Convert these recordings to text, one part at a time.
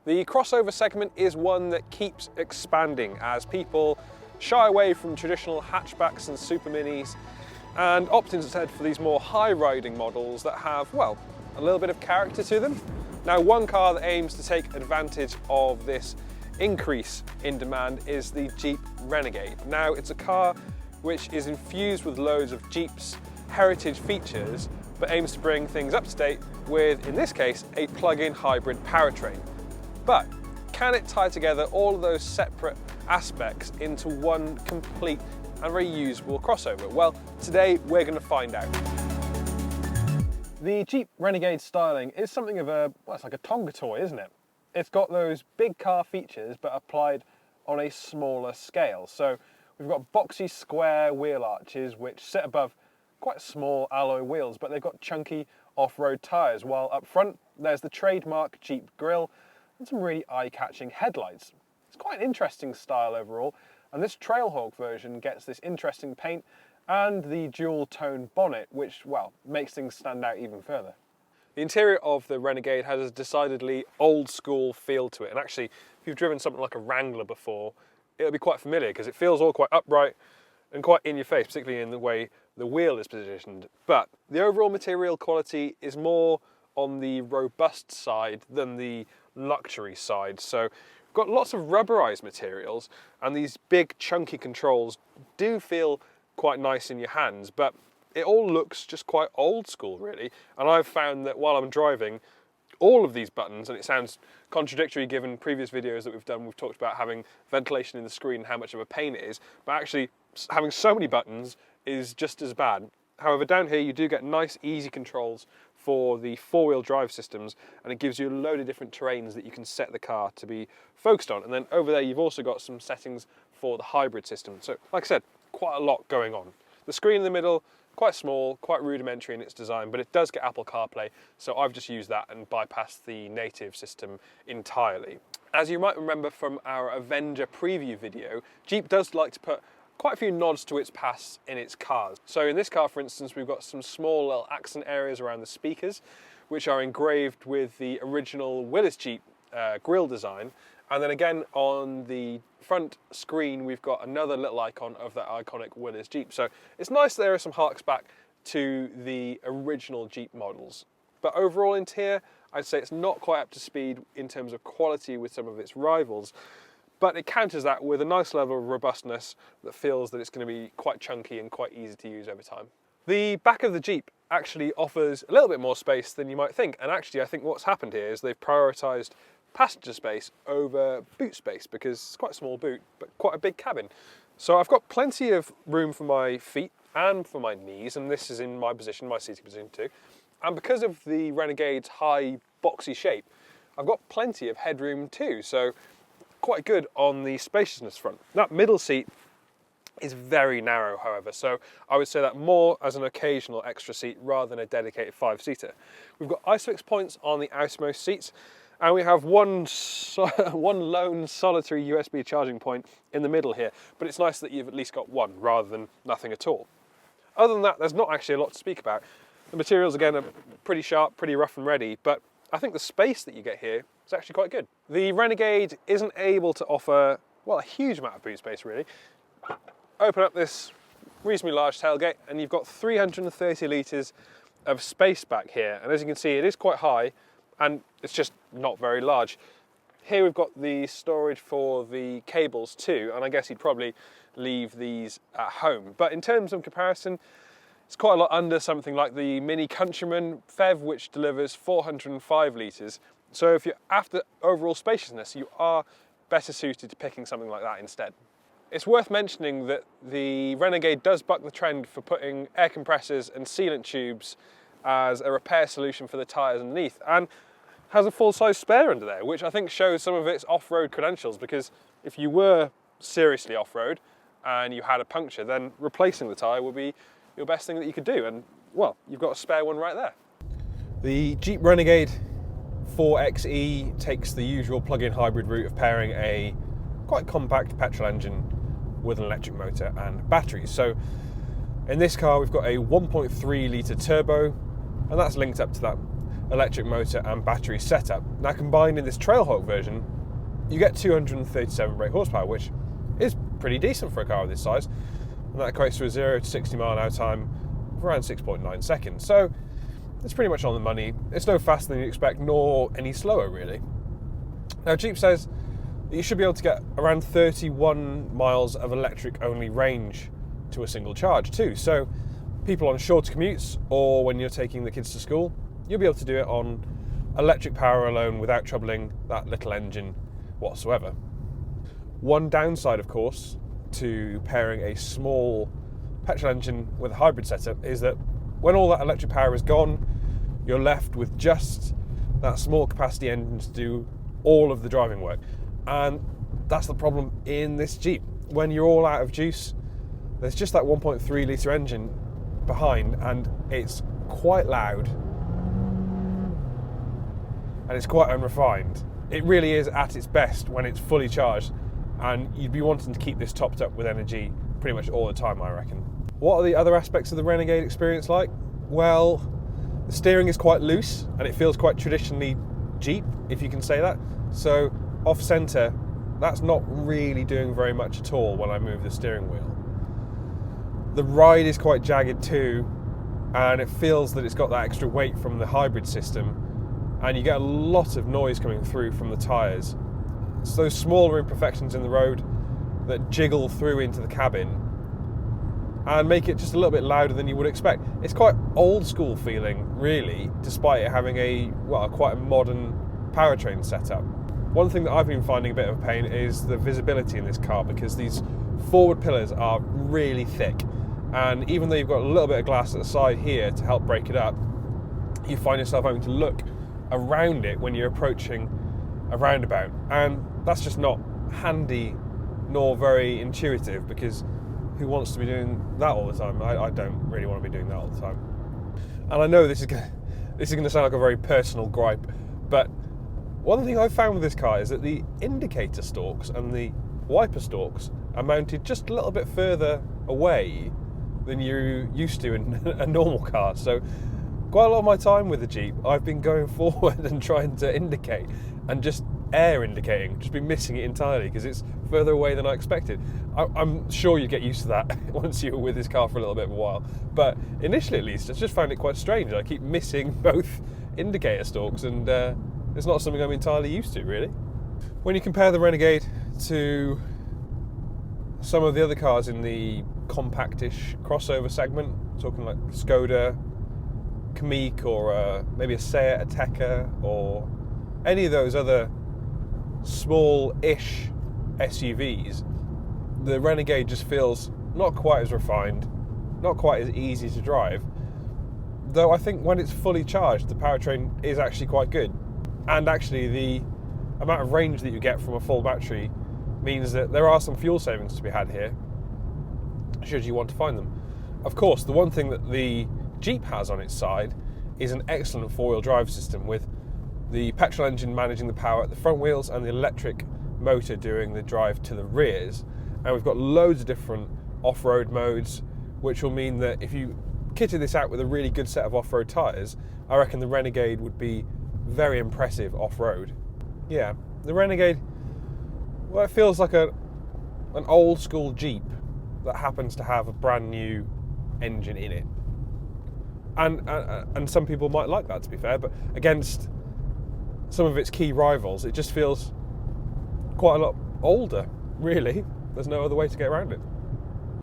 The crossover segment is one that keeps expanding as people shy away from traditional hatchbacks and super minis and opt instead for these more high-riding models that have, well, a little bit of character to them. Now, one car that aims to take advantage of this increase in demand is the Jeep Renegade. Now, it's a car which is infused with loads of Jeep's heritage features, but aims to bring things up to date with, in this case, a plug-in hybrid powertrain. But can it tie together all of those separate aspects into one complete and very usable crossover? Well, today we're going to find out. The Jeep Renegade styling is something of a, well, it's like a Tonga toy, isn't it? It's got those big car features but applied on a smaller scale. So we've got boxy square wheel arches which sit above quite small alloy wheels, but they've got chunky off-road tyres, while up front there's the trademark Jeep grille and some really eye-catching headlights. It's quite an interesting style overall, and this Trailhawk version gets this interesting paint and the dual-tone bonnet, which, well, makes things stand out even further. The interior of the Renegade has a decidedly old-school feel to it, and actually, if you've driven something like a Wrangler before, it'll be quite familiar because it feels all quite upright and quite in your face, particularly in the way the wheel is positioned. But the overall material quality is more on the robust side than the luxury side. So we've got lots of rubberized materials, and these big chunky controls do feel quite nice in your hands, but it all looks just quite old school really. And I've found that while I'm driving, all of these buttons, and it sounds contradictory given previous videos that we've done, we've talked about having ventilation in the screen and how much of a pain it is, but actually having so many buttons is just as bad. However, down here you do get nice easy controls for the four-wheel drive systems, and it gives you a load of different terrains that you can set the car to be focused on. And then over there you've also got some settings for the hybrid system. So like I said, quite a lot going on. The screen in the middle, quite small, quite rudimentary in its design, but it does get Apple CarPlay, so I've just used that and bypassed the native system entirely. As you might remember from our Avenger preview video, Jeep does like to put quite a few nods to its past in its cars. So in this car, for instance, we've got some small little accent areas around the speakers, which are engraved with the original Willys Jeep grille design. And then again on the front screen, we've got another little icon of that iconic Willys Jeep. So it's nice that there are some harks back to the original Jeep models. But overall in here, I'd say it's not quite up to speed in terms of quality with some of its rivals. But it counters that with a nice level of robustness that feels that it's going to be quite chunky and quite easy to use over time. The back of the Jeep actually offers a little bit more space than you might think. And actually, I think what's happened here is they've prioritised passenger space over boot space, because it's quite a small boot, but quite a big cabin. So I've got plenty of room for my feet and for my knees, and this is in my position, my seating position too. And because of the Renegade's high boxy shape, I've got plenty of headroom too. So quite good on the spaciousness front. That middle seat is very narrow, however, so I would say that more as an occasional extra seat rather than a dedicated 5-seater. We've got ISOFIX points on the outermost seats, and we have one lone solitary USB charging point in the middle here, but it's nice that you've at least got one rather than nothing at all. Other than that, there's not actually a lot to speak about. The materials, again, are pretty sharp, pretty rough and ready, but I think the space that you get here is actually quite good. The Renegade isn't able to offer, well, a huge amount of boot space really. Open up this reasonably large tailgate and you've got 330 litres of space back here. And as you can see, it is quite high and it's just not very large. Here we've got the storage for the cables too, and I guess you'd probably leave these at home. But in terms of comparison, it's quite a lot under something like the Mini Countryman PHEV, which delivers 405 litres. So if you're after overall spaciousness, you are better suited to picking something like that instead. It's worth mentioning that the Renegade does buck the trend for putting air compressors and sealant tubes as a repair solution for the tyres underneath, and has a full-size spare under there, which I think shows some of its off-road credentials, because if you were seriously off-road and you had a puncture, then replacing the tyre would be your best thing that you could do, and well, you've got a spare one right there. The Jeep Renegade 4xe takes the usual plug-in hybrid route of pairing a quite compact petrol engine with an electric motor and batteries. So in this car we've got a 1.3 litre turbo, and that's linked up to that electric motor and battery setup. Now combined in this Trailhawk version, you get 237 brake horsepower, which is pretty decent for a car of this size, and that equates to a 0 to 60 mile an hour time of around 6.9 seconds. So it's pretty much on the money. It's no faster than you expect, nor any slower really. Now Jeep says that you should be able to get around 31 miles of electric only range to a single charge too. So people on shorter commutes, or when you're taking the kids to school, you'll be able to do it on electric power alone without troubling that little engine whatsoever. One downside, of course, to pairing a small petrol engine with a hybrid setup is that when all that electric power is gone, you're left with just that small capacity engine to do all of the driving work. And that's the problem in this Jeep. When you're all out of juice, there's just that 1.3 litre engine behind, and it's quite loud and it's quite unrefined. It really is at its best when it's fully charged, and you'd be wanting to keep this topped up with energy pretty much all the time, I reckon. What are the other aspects of the Renegade experience like? Well, the steering is quite loose and it feels quite traditionally Jeep, if you can say that. So off centre, that's not really doing very much at all when I move the steering wheel. The ride is quite jagged too, and it feels that it's got that extra weight from the hybrid system, and you get a lot of noise coming through from the tyres. It's those smaller imperfections in the road that jiggle through into the cabin and make it just a little bit louder than you would expect. It's quite old school feeling, really, despite it having quite a modern powertrain setup. One thing that I've been finding a bit of a pain is the visibility in this car, because these forward pillars are really thick, and even though you've got a little bit of glass at the side here to help break it up, you find yourself having to look around it when you're approaching a roundabout, and that's just not handy nor very intuitive, because who wants to be doing that all the time? I don't really want to be doing that all the time. And I know this is going to sound like a very personal gripe, but one thing I've found with this car is that the indicator stalks and the wiper stalks are mounted just a little bit further away than you're used to in a normal car. So quite a lot of my time with the Jeep, I've been going forward and trying to indicate, and just air indicating, just been missing it entirely because it's further away than I expected. I'm sure you get used to that once you're with this car for a little bit of a while, but initially at least I just found it quite strange. I keep missing both indicator stalks, and it's not something I'm entirely used to, really. When you compare the Renegade to some of the other cars in the compactish crossover segment, talking like Skoda Kamiq, or maybe a Seat Ateca, or any of those other small-ish SUVs, the Renegade just feels not quite as refined, not quite as easy to drive, though I think when it's fully charged, the powertrain is actually quite good. And actually the amount of range that you get from a full battery means that there are some fuel savings to be had here, should you want to find them. Of course, the one thing that the Jeep has on its side is an excellent four-wheel drive system, with the petrol engine managing the power at the front wheels and the electric motor doing the drive to the rears. And we've got loads of different off-road modes, which will mean that if you kitted this out with a really good set of off-road tyres, I reckon the Renegade would be very impressive off-road. Yeah, the Renegade, well, it feels like an old-school Jeep that happens to have a brand new engine in it. And some people might like that, to be fair, but against some of its key rivals, it just feels quite a lot older, really. There's no other way to get around it.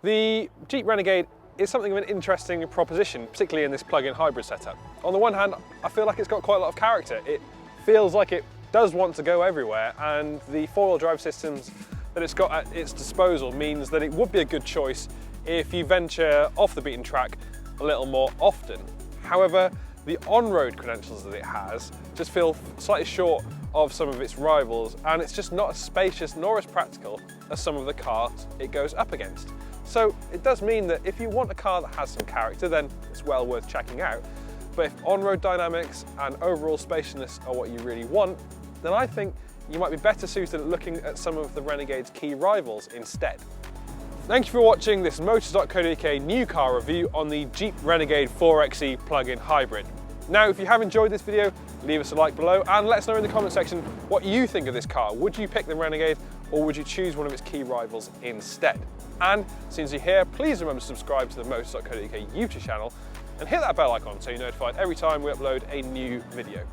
The Jeep Renegade is something of an interesting proposition, particularly in this plug-in hybrid setup. On the one hand, I feel like it's got quite a lot of character. It feels like it does want to go everywhere, and the four-wheel drive systems that it's got at its disposal means that it would be a good choice if you venture off the beaten track a little more often. However, the on-road credentials that it has just feel slightly short of some of its rivals, and it's just not as spacious nor as practical as some of the cars it goes up against. So it does mean that if you want a car that has some character, then it's well worth checking out. But if on-road dynamics and overall spaciousness are what you really want, then I think you might be better suited at looking at some of the Renegade's key rivals instead. Thank you for watching this Motors.co.uk new car review on the Jeep Renegade 4xe plug-in hybrid. Now, if you have enjoyed this video, leave us a like below and let us know in the comment section what you think of this car. Would you pick the Renegade or would you choose one of its key rivals instead? And since you're here, please remember to subscribe to the Motors.co.uk YouTube channel and hit that bell icon so you're notified every time we upload a new video.